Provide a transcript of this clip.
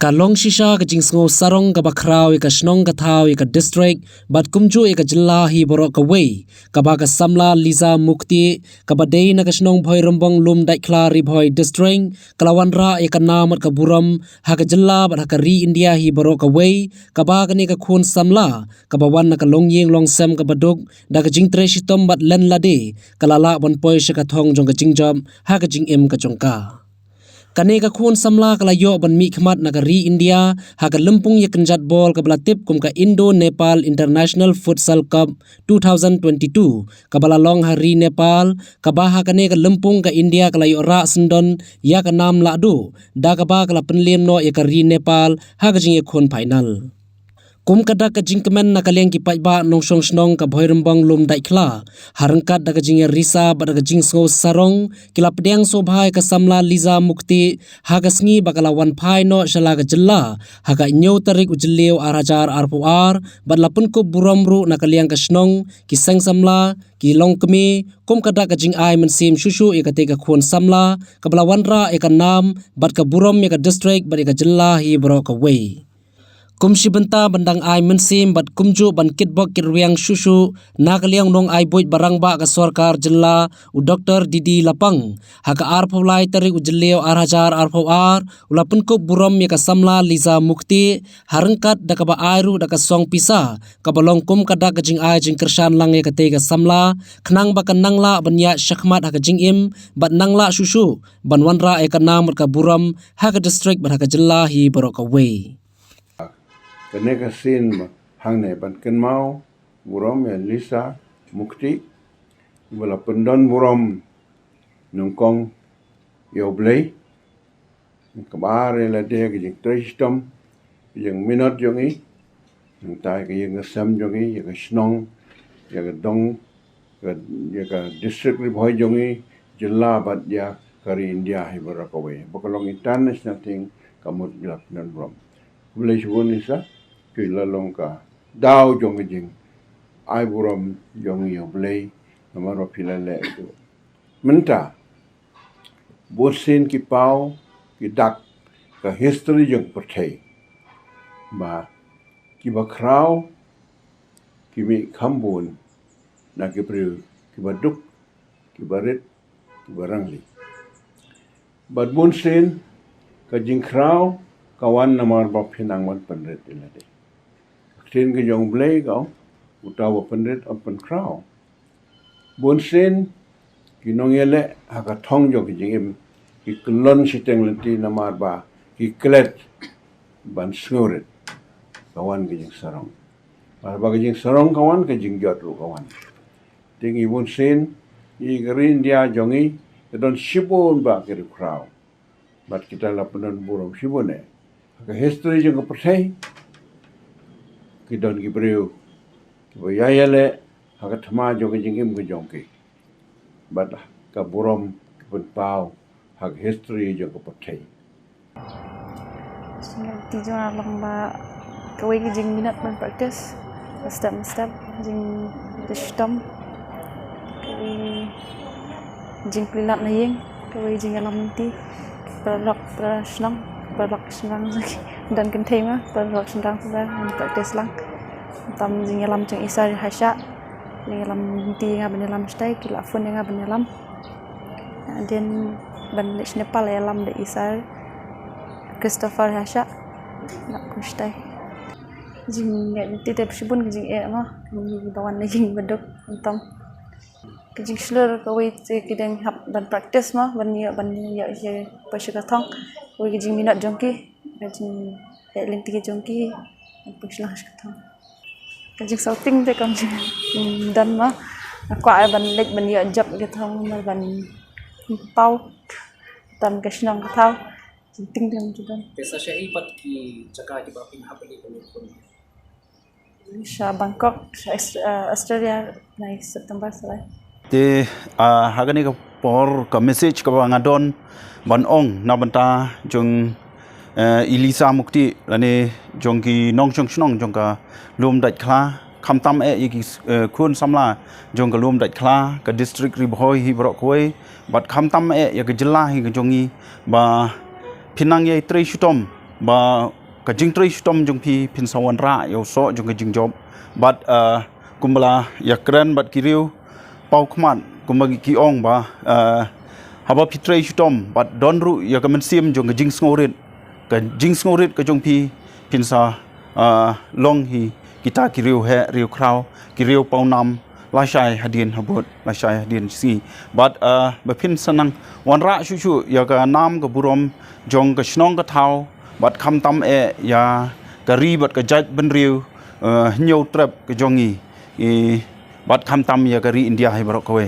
Kalong shisha ka jingsngo sarong ka bakraw ka snong ka thaw ka district bat kumju ka jilla hi borok ka way ka ba ka samla liza mukti ka badei na ka snong bhoi rombong lum dai khla ri bhoi district kalawanra ka namat ka buram ha ka jilla bat ha ka ri india hi borok ka way ka ba ka ni ka khun samla ka bawan na ka longyeng long sem ka baduk da ka jingtre shitom bat len lade kalala bon poi sha ka thong jong ka jingjam ha ka jing em ka jongka kane ka khun samla kala yo ban mi khmat na ka ri india ha ka lempung ye kanjat ball ka blatip kum ka indo nepal international futsal cup 2022 ka bala long hari nepal ka ba ha kane ka lempung ka india kala yo ra sendon ya ka nam la do da ka ba kala penlem no ye ka ri nepal ha ka jing ye khun final kum kada ka jingkemen na kaleng ki paiba nong song snong ka bhoirembang lum dai khla harangkat da ka jing risa ba da ka jing sngo sarong kila pedeng so bhai ka samla liza mukti ha ka sngi bakala wan phai no shala ka jilla ha ka nyau tarik ujleu arajar arpuar badla pun ko buramru na kaleng ka snong ki sang samla ki long kemi kum kada ka jing ai men sim shushu e ka te ka khon samla ka bala wanra e ka nam bat ka buram e ka district bat e ka jilla hi bro ka way kumsi benta bandang ai mensim bat kumju ban kitbok kirwiang shushu nakaliang nong ai boit barang ba ka sarkar jilla u Dr. Didi Lapang haka arpholai tari ujleo arhajar arphowar ulapun ko buram ya ka samla liza mukti harangkat da ka ba airu da ka song pisa ka balong kum kada ka jing ai jing kershan lang ya ka te ka samla khnang ba ka nangla banya shakhmat haka jing im bat nangla shushu ban wanra e ka namut ka buram haka district bat haka jilla hi barok away kene ka sin hang ne ban ken mau burom ya lisa mukti wala pendon burom nungkong yo blei kabare la de ge tristom yang minot jongi nang tai ge yang sam jongi ya snong ya dong ya ka district ri bhoi jongi jilla bat ya kari india hi barakowe bokolong international thing kamut glap nan brom blei shunisa ki lalong ka daw jong jing ai buram jong yo blei namaro pilale itu menta bosin ki pau ki dak ka history jong perthai ba ki ba KHRAW ki mi khambun na ki BRIEW ki ba DUK ki ba rit ki ba RANGLI bat bosin ka jing KHRAW kawan namar ba phinang man panret ilade Tin ke jong blei kau utawa pendet open KHRAW bonsen ki nongele haka thong jo ki jingim ki klon siteng lenti namar ba ki klet ban snoret kawan ki jing sarong ba ki jing sarong kawan ki jing jot ru kawan tingi bonsen i green dia jongi don shibon ba ki KHRAW bat kita lapanan burom shibone ka history jong perthai kidon ki BRIEW ki bayayale haka thama joge jingim ko jongki bat ka burom ki pun pau hak history jo ko pathai ti jona lamba kawai ki jing minat man practice step jing distom kawai jing prilat na yeng kawai jing alam ti perlok senang dan kentema perlok senang sudah practice lang tam jing alam jing isa hasya jing alam ti nga benelam stay kila fun nga benelam dan ban Nepal alam de isa Christopher hasya nak kustai jing ti te psibun jing ma bawan jing bedok tam jing slur kawai kideng hap ban practice ma ban ya je pasika thong kawai jing minat jongki jing leng ti jongki puslah thong jing shouting te kon jing dan ma kwa ban lek ban ya jap ke thong ban pau tam ke snong thau jing ting dang judan pesa syai pat ki jaka ki ba pin hapli pun Sha Bangkok Australia nai September selai te hagani ka por ka message ka ngadon ban ong na banta jong ilisa mukti lane jong ki nong chong snong jong ka lum dat khla kham tam e ki khun samla jong ka lum dat khla ka district ri bhoi hi bro khoi bat kham tam e ya ka jilla hi ka jongi ba phinang ye tre shutom ba ka jing tri stom jong pi pin sawan ra yo so jong ka jing job but kumbala ya kran bat kiriu pau khman kumbagi ki ong ba haba pitrai stom but don ru ya ka men sim jong ka jing ngorit ka jong pi pin sa long hi kita kiriu he riu kraw kiriu pau nam la shai hadin habot la shai hadin si but ba pin sanang wan ra shu ya ka nam ka burom jong ka snong ka thau but kham tam ya ka ri bat ka jaj ben riu nyau trap ka jongi but kham tam ya ka ri india hai barok we